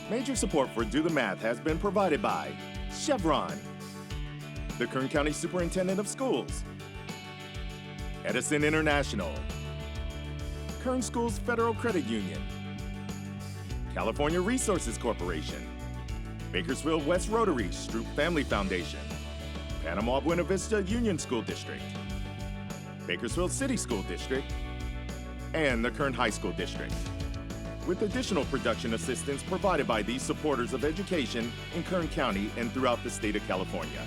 Major support for Do the Math has been provided by Chevron, the Kern County Superintendent of Schools, Edison International, Kern Schools Federal Credit Union, California Resources Corporation, Bakersfield West Rotary Stroop Family Foundation, Panama Buena Vista Union School District, Bakersfield City School District, and the Kern High School District, with additional production assistance provided by these supporters of education in Kern County and throughout the state of California.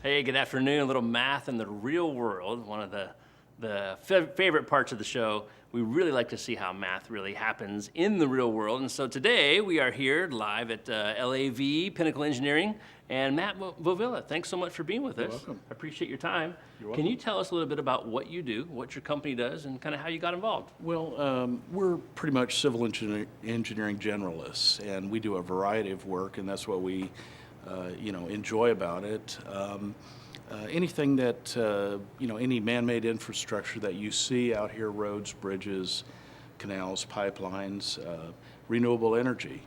Hey, good afternoon. A little math in the real world, one of the favorite parts of the show. We really like to see how math really happens in the real world. And so today we are here live at LAV, Pinnacle Engineering, and Matt Vovilla, thanks so much for being with us. You're welcome. I appreciate your time. You're welcome. Can you tell us a little bit about what you do, what your company does, and kind of how you got involved? Well, we're pretty much civil engineering generalists, and we do a variety of work, and that's what we enjoy about it. Anything that, any man-made infrastructure that you see out here, roads, bridges, canals, pipelines, renewable energy,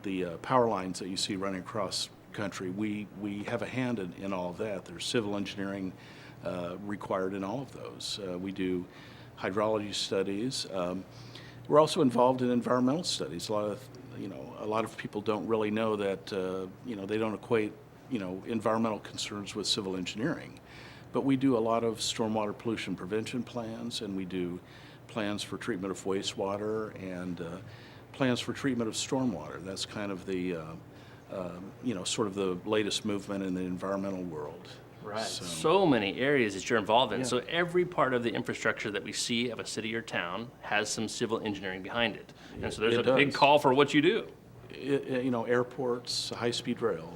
the power lines that you see running across country, we have a hand in all of that. There's civil engineering required in all of those. We do hydrology studies. We're also involved in environmental studies. A lot of people don't really know that, they don't equate, environmental concerns with civil engineering. But we do a lot of stormwater pollution prevention plans, and we do plans for treatment of wastewater and plans for treatment of stormwater. That's kind of the, sort of the latest movement in the environmental world. Right. So many areas that you're involved in. Yeah. So every part of the infrastructure that we see of a city or town has some civil engineering behind it. And so there's a big call for what you do. Airports, high-speed rail,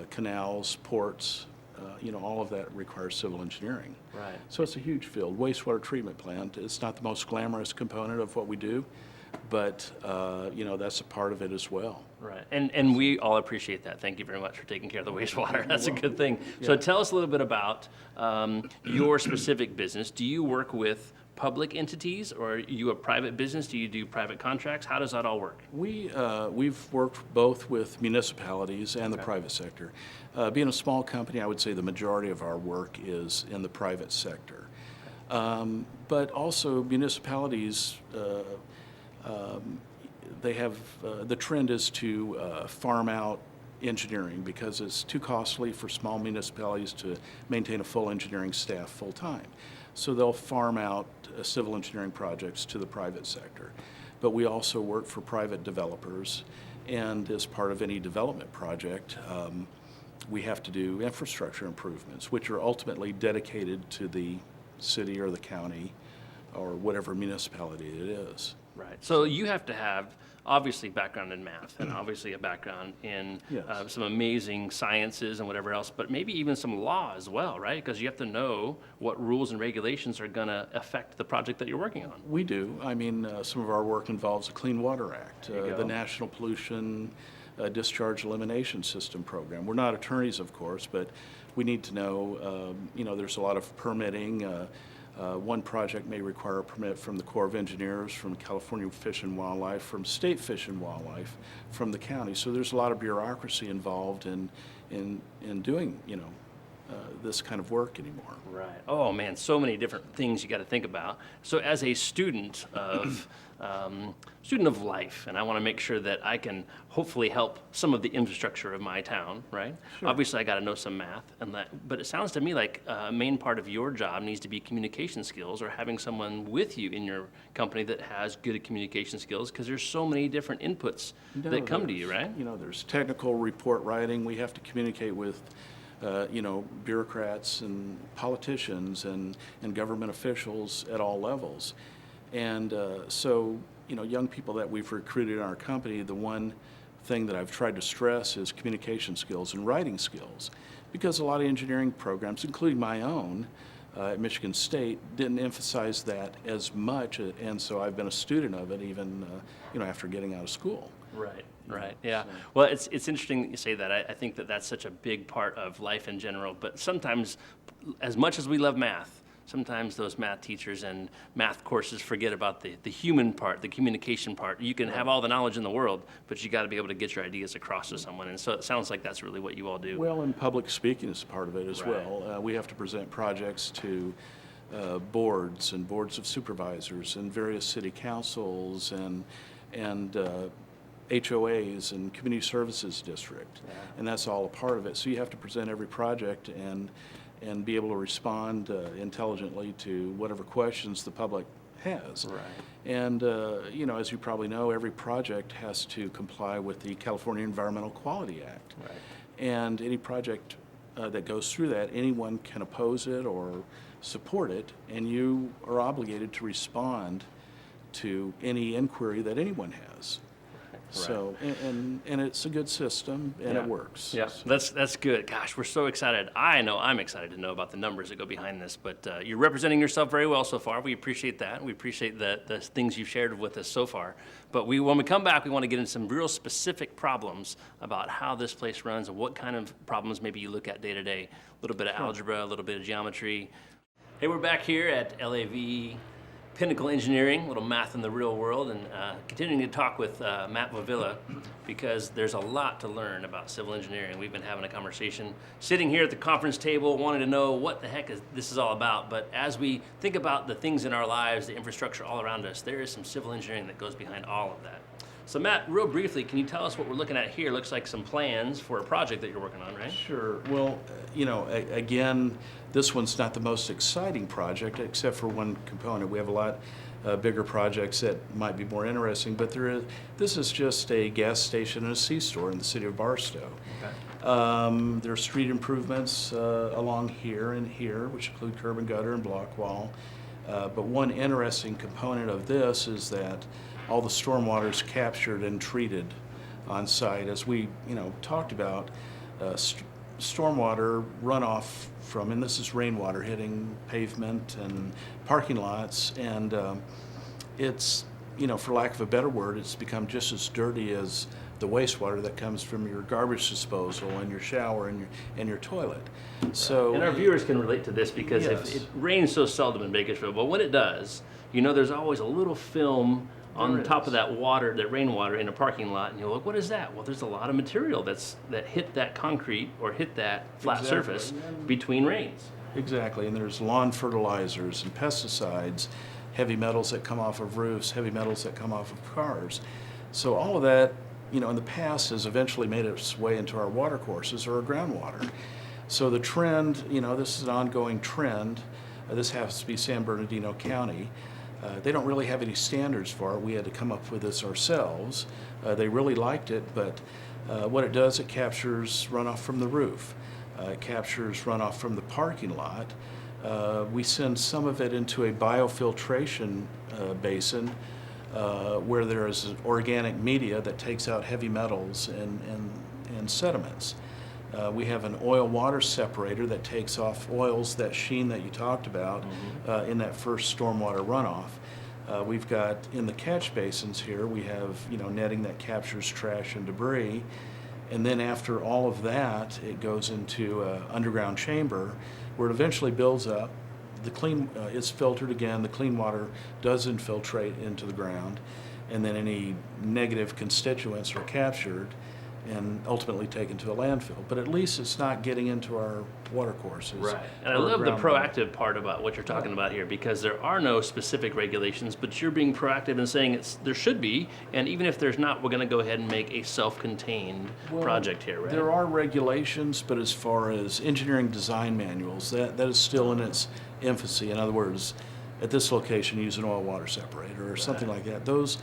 canals, ports, all of that requires civil engineering. Right. So it's a huge field. Wastewater treatment plant, it's not the most glamorous component of what we do, but, that's a part of it as well. Right, and we all appreciate that. Thank you very much for taking care of the wastewater. That's a good thing. Yeah. So tell us a little bit about your specific business. Do you work with public entities, or are you a private business? Do you do private contracts? How does that all work? We've worked both with municipalities and the private sector. Being a small company, I would say the majority of our work is in the private sector. But also municipalities, they have, the trend is to farm out engineering because it's too costly for small municipalities to maintain a full engineering staff full time. So they'll farm out civil engineering projects to the private sector. But we also work for private developers, and as part of any development project, we have to do infrastructure improvements, which are ultimately dedicated to the city or the county or whatever municipality it is. Right. So you have to have obviously background in math and obviously a background in some amazing sciences and whatever else, but maybe even some law as well, right? Because you have to know what rules and regulations are going to affect the project that you're working on. We do. I mean, some of our work involves the Clean Water Act, the National Pollution Discharge Elimination System program. We're not attorneys, of course, but we need to know, there's a lot of permitting. One project may require a permit from the Corps of Engineers, from California Fish and Wildlife, from State Fish and Wildlife, from the county. So there's a lot of bureaucracy involved in doing, this kind of work anymore. Right. Oh man, so many different things you got to think about. So as a student of life, and I want to make sure that I can hopefully help some of the infrastructure of my town, right? Sure. Obviously, I got to know some math, but it sounds to me like a main part of your job needs to be communication skills, or having someone with you in your company that has good communication skills, because there's so many different inputs that come to you, right? There's technical report writing. We have to communicate with bureaucrats and politicians and government officials at all levels. And so, young people that we've recruited in our company, the one thing that I've tried to stress is communication skills and writing skills, because a lot of engineering programs, including my own, at Michigan State didn't emphasize that as much, and so I've been a student of it even, after getting out of school. Right, right, yeah. Well, it's interesting that you say that. I think that that's such a big part of life in general, but sometimes, as much as we love math, sometimes those math teachers and math courses forget about the human part, the communication part. You can have all the knowledge in the world, but you got to be able to get your ideas across to someone, and so it sounds like that's really what you all do. Well, and public speaking is part of it as Right. well. We have to present projects to boards and boards of supervisors and various city councils and HOAs and community services district, and that's all a part of it. So you have to present every project and be able to respond intelligently to whatever questions the public has. Right. And as you probably know, every project has to comply with the California Environmental Quality Act. Right. And any project that goes through that, anyone can oppose it or support it, and you are obligated to respond to any inquiry that anyone has. So, and it's a good system, and it works. Yeah, that's good. Gosh, we're so excited. I know I'm excited to know about the numbers that go behind this, but you're representing yourself very well so far. We appreciate that. We appreciate the things you've shared with us so far. But when we come back, we want to get into some real specific problems about how this place runs and what kind of problems maybe you look at day to day. A little bit of algebra, a little bit of geometry. Hey, we're back here at LAV Pinnacle Engineering, a little math in the real world, and continuing to talk with Matt Vavilla, because there's a lot to learn about civil engineering. We've been having a conversation, sitting here at the conference table, wanting to know what the heck this is all about. But as we think about the things in our lives, the infrastructure all around us, there is some civil engineering that goes behind all of that. So Matt, real briefly, can you tell us what we're looking at here? Looks like some plans for a project that you're working on, right? Sure. Well, again, this one's not the most exciting project, except for one component. We have a lot bigger projects that might be more interesting, but this is just a gas station and a C-store in the city of Barstow. Okay. There are street improvements along here and here, which include curb and gutter and block wall. But one interesting component of this is that all the stormwater is captured and treated on site. As we talked about, stormwater runoff from, and this is rainwater hitting pavement and parking lots, and it's, for lack of a better word, it's become just as dirty as the wastewater that comes from your garbage disposal and your shower and your toilet. So, and our viewers can relate to this because Yes. if it rains so seldom in Bakersfield, but when it does, there's always a little film on top of that water, that rainwater in a parking lot, and you're like, what is that? Well, there's a lot of material that hit that concrete or hit that flat surface between rains. Exactly, and there's lawn fertilizers and pesticides, heavy metals that come off of roofs, heavy metals that come off of cars. So all of that, in the past has eventually made its way into our water courses or our groundwater. So the trend, this is an ongoing trend. This happens to be San Bernardino County. They don't really have any standards for it. We had to come up with this ourselves. They really liked it, but what it does, it captures runoff from the roof. It captures runoff from the parking lot. We send some of it into a biofiltration basin where there is organic media that takes out heavy metals and sediments. We have an oil-water separator that takes off oils, that sheen that you talked about, in that first stormwater runoff. We've got, in the catch basins here, we have, netting that captures trash and debris. And then after all of that, it goes into an underground chamber where it eventually builds up. The clean is filtered again. The clean water does infiltrate into the ground. And then any negative constituents are captured and ultimately taken to a landfill. But at least it's not getting into our water courses. Right. And I love the proactive part about what you're talking about here, because there are no specific regulations, but you're being proactive and saying there should be, and even if there's not, we're going to go ahead and make a self-contained project here, right? There are regulations, but as far as engineering design manuals, that is still in its infancy. In other words, at this location, use an oil-water separator or something like that. Those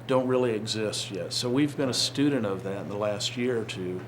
don't really exist yet. So we've been a student of that in the last year or two,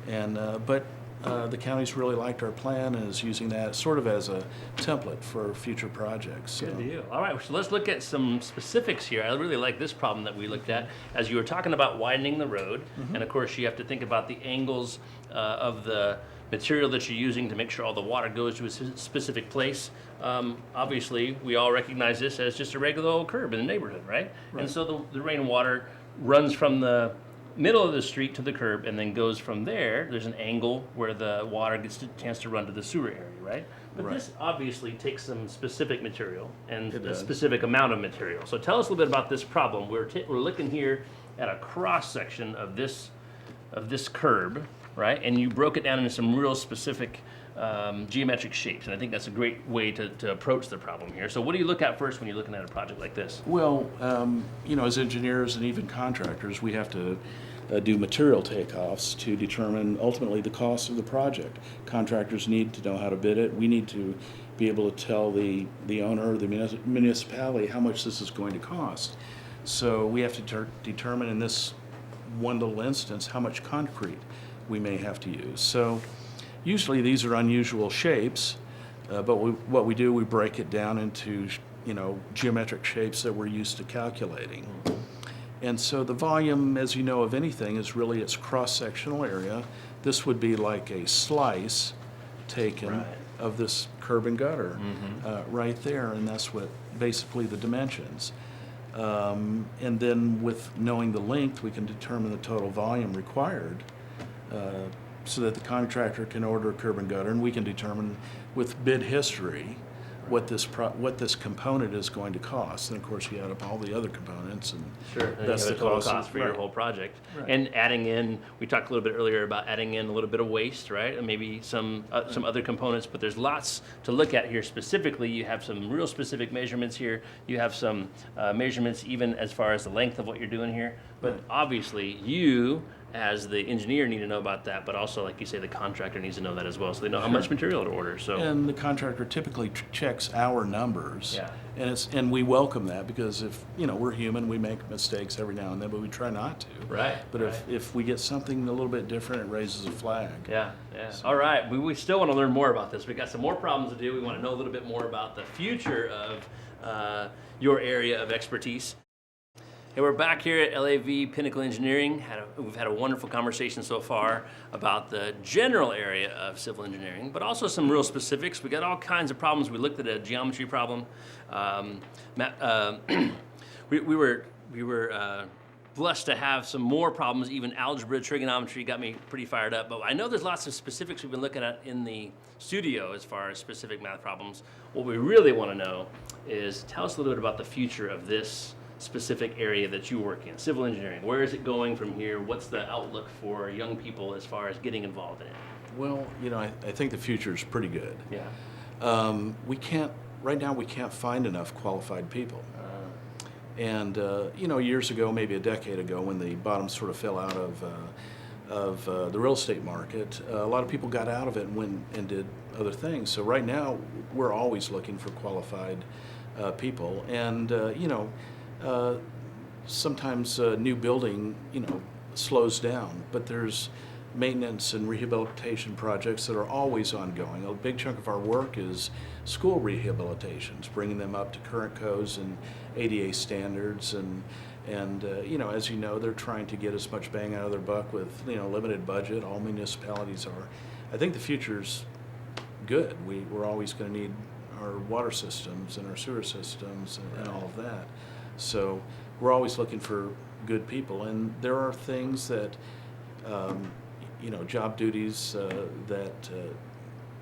and but the county's really liked our plan and is using that sort of as a template for future projects. So. Good deal. All right, so let's look at some specifics here. I really like this problem that we looked at as you were talking about widening the road, and of course you have to think about the angles of the material that you're using to make sure all the water goes to a specific place. Obviously, we all recognize this as just a regular old curb in the neighborhood, right? And so the rainwater runs from the middle of the street to the curb and then goes from there. There's an angle where the water gets a chance to run to the sewer area, right? But this obviously takes some specific material and a specific amount of material. So tell us a little bit about this problem. We're looking here at a cross section of this curb, right? And you broke it down into some real specific geometric shapes, and I think that's a great way to approach the problem here. So what do you look at first when you're looking at a project like this? Well, as engineers and even contractors, we have to do material takeoffs to determine ultimately the cost of the project. Contractors need to know how to bid it. We need to be able to tell the owner or the municipality how much this is going to cost. So we have to determine in this one little instance how much concrete we may have to use. So usually these are unusual shapes, but what we do, we break it down into geometric shapes that we're used to calculating. And so the volume, as you know, of anything is really its cross-sectional area. This would be like a slice taken of this curb and gutter right there, and that's what basically the dimensions. And then with knowing the length, we can determine the total volume required so that the contractor can order a curb and gutter, and we can determine with bid history what this component is going to cost. And of course, you add up all the other components, and that's the total cost for your whole project. And adding in, we talked a little bit earlier about adding in a little bit of waste, right? And maybe some other components, but there's lots to look at here specifically. You have some real specific measurements here. You have some measurements even as far as the length of what you're doing here. But obviously, you as the engineer need to know about that, but also, like you say, the contractor needs to know that as well, so they know how much material to order. So, and the contractor typically checks our numbers, and we welcome that, because if we're human, we make mistakes every now and then, but we try not to. But if we get something a little bit different, it raises a flag. So. All right, we still want to learn more about this. We got some more problems to do. We want to know a little bit more about the future of your area of expertise. Hey, we're back here at LAV Pinnacle Engineering. We've had a wonderful conversation so far about the general area of civil engineering, but also some real specifics. We got all kinds of problems. We looked at a geometry problem. We were blessed to have some more problems. Even algebra, trigonometry got me pretty fired up. But I know there's lots of specifics we've been looking at in the studio as far as specific math problems. What we really want to know is tell us a little bit about the future of this specific area that you work in, civil engineering. Where is it going from here? What's the outlook for young people as far as getting involved in it? Well, I think the future is pretty good. Right now we can't find enough qualified people. And years ago, maybe a decade ago, when the bottom sort of fell out of the real estate market, a lot of people got out of it and went and did other things. So right now we're always looking for qualified people, and sometimes new building, slows down, but there's maintenance and rehabilitation projects that are always ongoing. A big chunk of our work is school rehabilitations, bringing them up to current codes and ADA standards, and as you know, they're trying to get as much bang out of their buck with limited budget. All municipalities are. I think the future's good. We're always going to need our water systems and our sewer systems and all of that. So we're always looking for good people, and there are things that, job duties that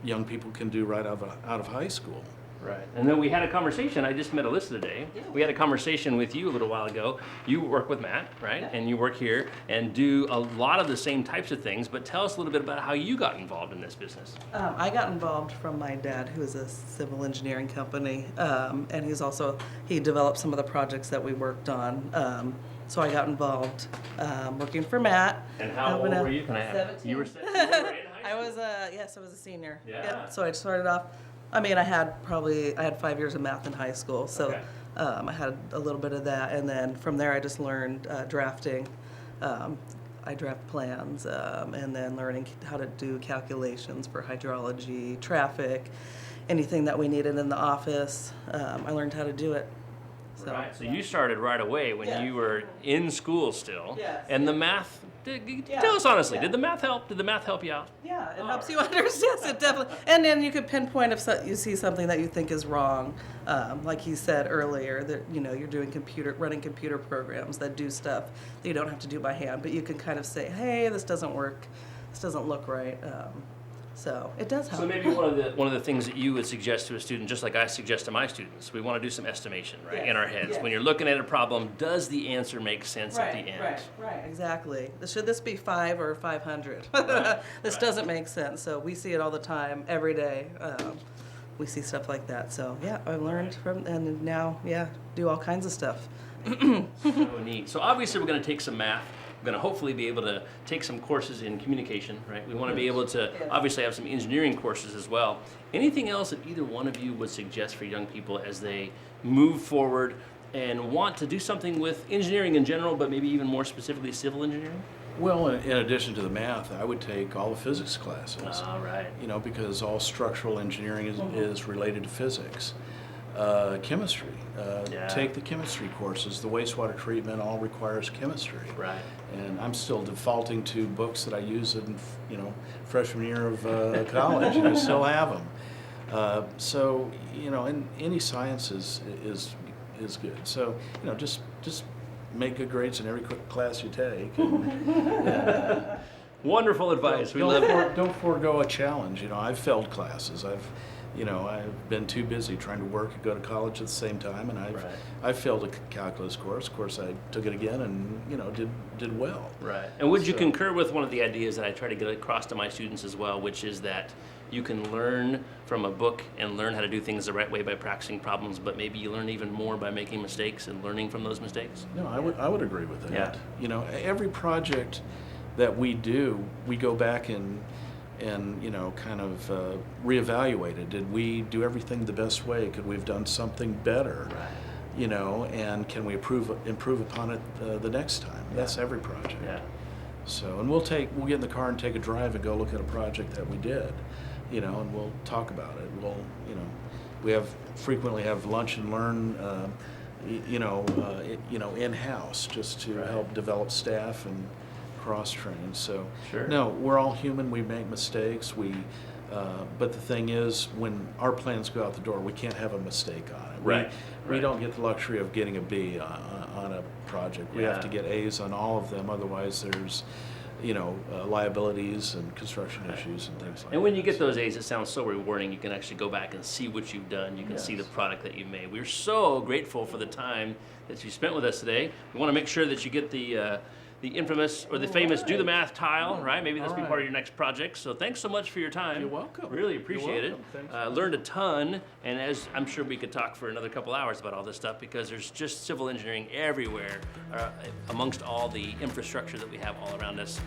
young people can do right out of high school. Right. And then we had a conversation. I just met Alyssa today. Yeah. We had a conversation with you a little while ago. You work with Matt, right? Yeah. And you work here and do a lot of the same types of things, but tell us a little bit about how you got involved in this business. I got involved from my dad, who is a civil engineering company, and he developed some of the projects that we worked on. So I got involved working for Matt. And how old were you? Can I ask? 17. You were 17? You were in high school? I was a senior. Yeah. Yep. So I started off. I had 5 years of math in high school, so okay. I had a little bit of that, and then from there I just learned drafting. I draft plans, and then learning how to do calculations for hydrology, traffic, anything that we needed in the office. I learned how to do it. So, Right, so you started right away when Yeah. you were in school still. Yes. And the math, Yeah. tell us honestly, Yeah. did the math help? Did the math help you out? Yeah, it helps you understand. Yes, it definitely. And then you could pinpoint if you see something that you think is wrong, like he said earlier, that you're doing running computer programs that do stuff that you don't have to do by hand, but you can kind of say, hey, this doesn't work, this doesn't look right. So it does help. So maybe one of the things that you would suggest to a student, just like I suggest to my students, we want to do some estimation, right, Yes, in our heads. yes. When you're looking at a problem, does the answer make sense at the end? Right, exactly. Should this be 5 or 500? Right, This right. doesn't make sense. So we see it all the time, every day. We see stuff like that. So yeah, I learned from, and now, yeah, do all kinds of stuff. So neat. So obviously we're going to take some math. We're going to hopefully be able to take some courses in communication, right? We want to be able to obviously have some engineering courses as well. Anything else that either one of you would suggest for young people as they move forward and want to do something with engineering in general, but maybe even more specifically civil engineering? Well, in addition to the math, I would take all the physics classes. All right. Because all structural engineering is related to physics. Chemistry. Yeah. Take the chemistry courses. The wastewater treatment all requires chemistry. Right. And I'm still defaulting to books that I used in, freshman year of college, and I still have them. So, and any science is good. So, just make good grades in every class you take. And, Wonderful advice. We love it. don't forego a challenge. I've failed classes. I've been too busy trying to work and go to college at the same time, and I've failed a calculus course. Of course, I took it again and did well. Right. And would you So- concur with one of the ideas that I try to get across to my students as well, which is that you can learn from a book and learn how to do things the right way by practicing problems, but maybe you learn even more by making mistakes and learning from those mistakes? No, I would agree with that. Yeah. Every project that we do, we go back and kind of reevaluate it. Did we do everything the best way? Could we have done something better? Right. And can we improve upon it the next time? That's every project. Yeah. So, and we'll get in the car and take a drive and go look at a project that we did, and we'll talk about it. We frequently have lunch and learn, in-house just to help develop staff and cross-train. So, Sure. no, we're all human. We make mistakes. But the thing is, when our plans go out the door, we can't have a mistake on it. Right. We don't get the luxury of getting a B on a project. We have to get A's on all of them. Otherwise, there's, liabilities and construction issues and things like that. And when you get those A's, it sounds so rewarding. You can actually go back and see what you've done. You can see the Yes. product that you've made. We're so grateful for the time that you spent with us today. We want to make sure that you get the infamous or the famous do the math tile, right? Maybe this will be All part of right. your next project. So thanks so much for your time. You're welcome. Really appreciate You're welcome. it. Thanks. Learned a ton, and as I'm sure we could talk for another couple hours about all this stuff because there's just civil engineering everywhere amongst all the infrastructure that we have all around us.